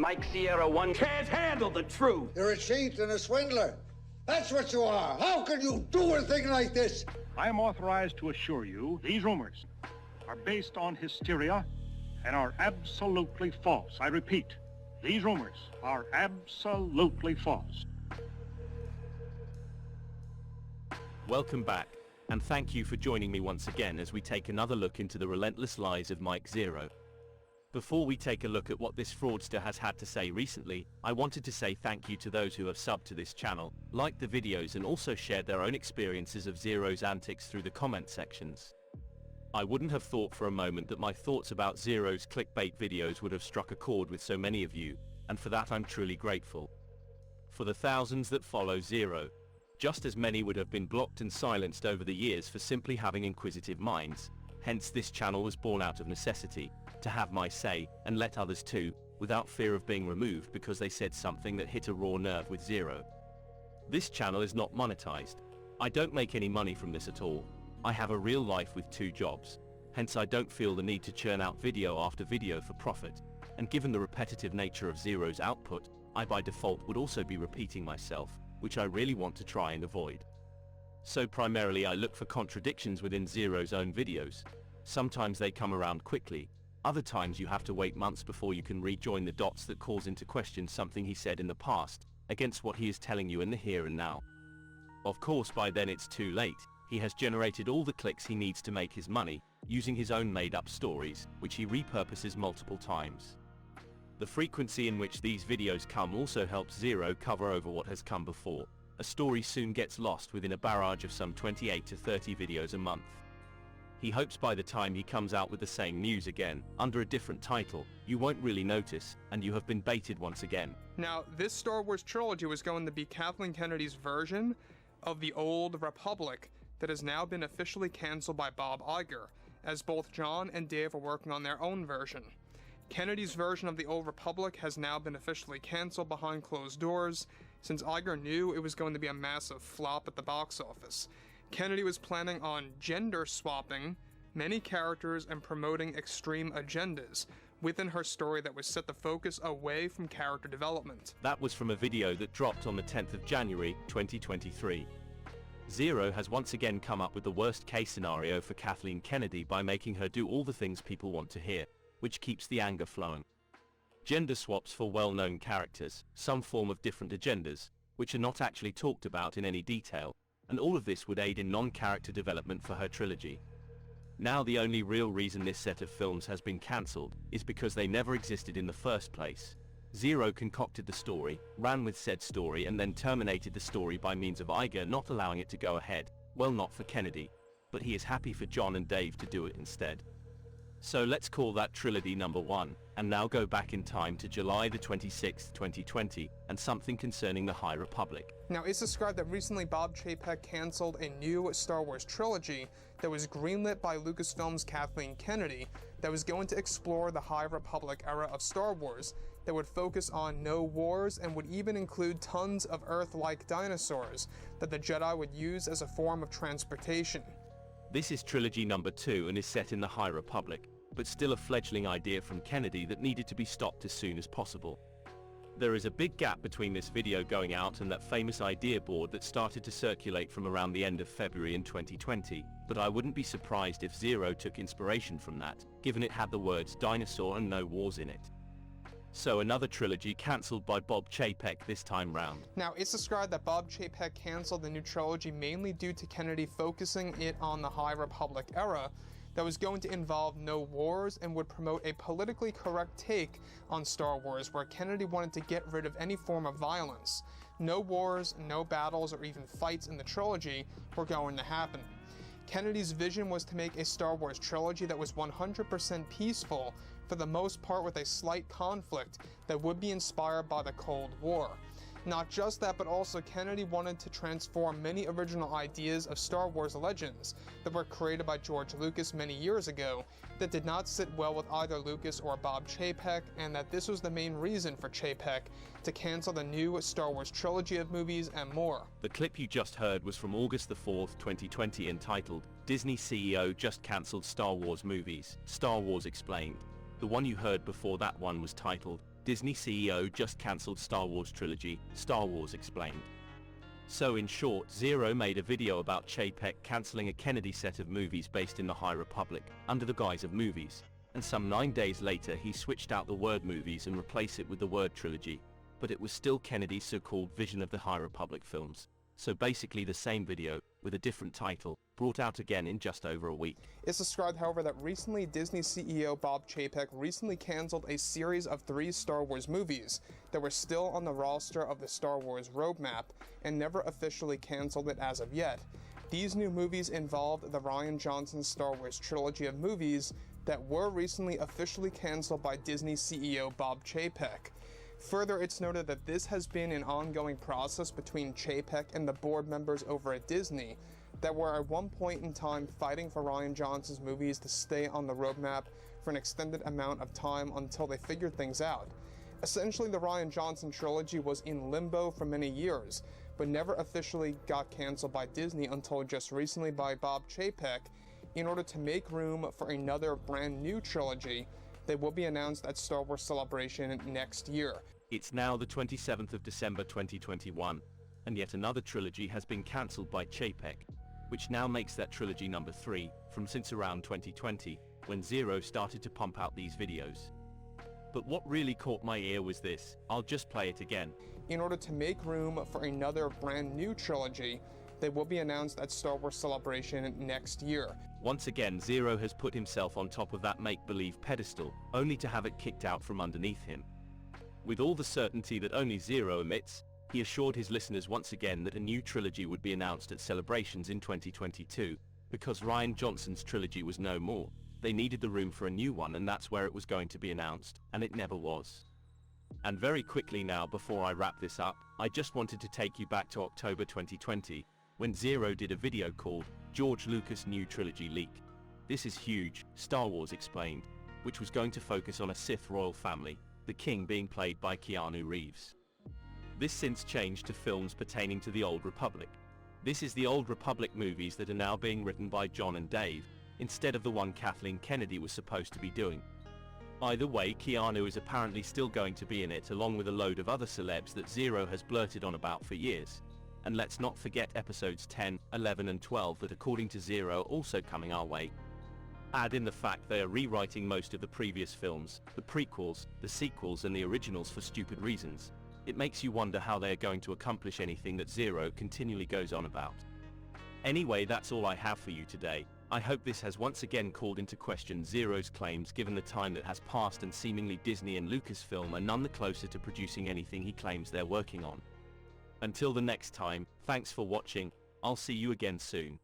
Mike Sierra One Can't handle the truth. You're a cheat and a swindler. That's what you are. How can you do a thing like this? I am authorized to assure you these rumors are based on hysteria and are absolutely false. I repeat, these rumors are absolutely false. Welcome back, and thank you for joining me once again as we take another look into the relentless lies of Mike Zeroh. Before we take a look at what this fraudster has had to say recently, I wanted to say thank you to those who have subbed to this channel, liked the videos and also shared their own experiences of Zeroh's antics through the comment sections. I wouldn't have thought for a moment that my thoughts about Zeroh's clickbait videos would have struck a chord with so many of you, and for that I'm truly grateful. For the thousands that follow Zeroh, just as many would have been blocked and silenced over the years for simply having inquisitive minds. Hence this channel was born out of necessity, to have my say, and let others too, without fear of being removed because they said something that hit a raw nerve with Zeroh. This channel is not monetized. I don't make any money from this at all. I have a real life with 2 jobs. Hence I don't feel the need to churn out video after video for profit. And given the repetitive nature of Zeroh's output, I by default would also be repeating myself, which I really want to try and avoid. So primarily I look for contradictions within Zeroh's own videos. Sometimes they come around quickly, other times you have to wait months before you can rejoin the dots that calls into question something he said in the past, against what he is telling you in the here and now. Of course by then it's too late, he has generated all the clicks he needs to make his money, using his own made-up stories, which he repurposes multiple times. The frequency in which these videos come also helps Zeroh cover over what has come before. A story soon gets lost within a barrage of some 28 to 30 videos a month. He hopes by the time he comes out with the same news again, under a different title, you won't really notice, and you have been baited once again. Now, this Star Wars trilogy was going to be Kathleen Kennedy's version of the Old Republic that has now been officially cancelled by Bob Iger, as both John and Dave are working on their own version. Kennedy's version of the Old Republic has now been officially cancelled behind closed doors, since Iger knew it was going to be a massive flop at the box office. Kennedy was planning on gender swapping many characters and promoting extreme agendas within her story that was set the focus away from character development. That was from a video that dropped on the 10th of January, 2023. Zeroh has once again come up with the worst case scenario for Kathleen Kennedy by making her do all the things people want to hear, which keeps the anger flowing. Gender swaps for well-known characters, some form of different agendas, which are not actually talked about in any detail, and all of this would aid in non-character development for her trilogy. Now the only real reason this set of films has been cancelled is because they never existed in the first place. Zeroh concocted the story, ran with said story and then terminated the story by means of Iger not allowing it to go ahead. Well, not for Kennedy, but he is happy for John and Dave to do it instead. So let's call that trilogy number 1, and now go back in time to July the 26th, 2020, and something concerning the High Republic. Now, it's described that recently Bob Chapek cancelled a new Star Wars trilogy that was greenlit by Lucasfilm's Kathleen Kennedy that was going to explore the High Republic era of Star Wars that would focus on no wars and would even include tons of Earth-like dinosaurs that the Jedi would use as a form of transportation. This is trilogy number 2 and is set in the High Republic, but still a fledgling idea from Kennedy that needed to be stopped as soon as possible. There is a big gap between this video going out and that famous idea board that started to circulate from around the end of February in 2020, but I wouldn't be surprised if Zeroh took inspiration from that, given it had the words dinosaur and no wars in it. So another trilogy cancelled by Bob Chapek this time round. Now, it's described that Bob Chapek cancelled the new trilogy mainly due to Kennedy focusing it on the High Republic era that was going to involve no wars and would promote a politically correct take on Star Wars where Kennedy wanted to get rid of any form of violence. No wars, no battles, or even fights in the trilogy were going to happen. Kennedy's vision was to make a Star Wars trilogy that was 100% peaceful, for the most part with a slight conflict that would be inspired by the Cold War. Not just that, but also Kennedy wanted to transform many original ideas of Star Wars legends that were created by George Lucas many years ago that did not sit well with either Lucas or Bob Chapek, and that this was the main reason for Chapek to cancel the new Star Wars trilogy of movies and more. The clip you just heard was from August the 4th, 2020 entitled, Disney CEO just cancelled Star Wars movies, Star Wars explained. The one you heard before that one was titled, Disney CEO just cancelled Star Wars trilogy, Star Wars explained. So in short, Zeroh made a video about Chapek cancelling a Kennedy set of movies based in the High Republic, under the guise of movies, and some 9 days later he switched out the word movies and replaced it with the word trilogy, but it was still Kennedy's so-called Vision of the High Republic films. So basically the same video, with a different title, brought out again in just over a week. It's described, however, that recently Disney CEO Bob Chapek recently cancelled a series of 3 Star Wars movies that were still on the roster of the Star Wars roadmap and never officially cancelled it as of yet. These new movies involved the Rian Johnson Star Wars trilogy of movies that were recently officially cancelled by Disney CEO Bob Chapek. Further, it's noted that this has been an ongoing process between Chapek and the board members over at Disney that were at one point in time fighting for Rian Johnson's movies to stay on the roadmap for an extended amount of time until they figured things out. Essentially, the Rian Johnson trilogy was in limbo for many years, but never officially got cancelled by Disney until just recently by Bob Chapek in order to make room for another brand new trilogy that will be announced at Star Wars Celebration next year. It's now the 27th of December 2021, and yet another trilogy has been cancelled by Chapek, which now makes that trilogy number 3, from since around 2020, when Zeroh started to pump out these videos. But what really caught my ear was this. I'll just play it again. In order to make room for another brand new trilogy that will be announced at Star Wars Celebration next year. Once again, Zeroh has put himself on top of that make-believe pedestal, only to have it kicked out from underneath him. With all the certainty that only Zeroh emits, he assured his listeners once again that a new trilogy would be announced at Celebrations in 2022, because Rian Johnson's trilogy was no more. They needed the room for a new one, and that's where it was going to be announced, and it never was. And very quickly now, before I wrap this up, I just wanted to take you back to October 2020, when Zeroh did a video called George Lucas New Trilogy Leak. This is huge, Star Wars explained, which was going to focus on a Sith royal family, the king being played by Keanu Reeves. This since changed to films pertaining to the Old Republic. This is the Old Republic movies that are now being written by John and Dave, instead of the one Kathleen Kennedy was supposed to be doing. Either way, Keanu is apparently still going to be in it, along with a load of other celebs that Zeroh has blurted on about for years. And let's not forget episodes 10, 11 and 12 that according to Zeroh are also coming our way. Add in the fact they are rewriting most of the previous films, the prequels, the sequels and the originals for stupid reasons. It makes you wonder how they are going to accomplish anything that Zeroh continually goes on about. Anyway, that's all I have for you today. I hope this has once again called into question Zeroh's claims, given the time that has passed and seemingly Disney and Lucasfilm are none the closer to producing anything he claims they're working on. Until the next time, thanks for watching. I'll see you again soon.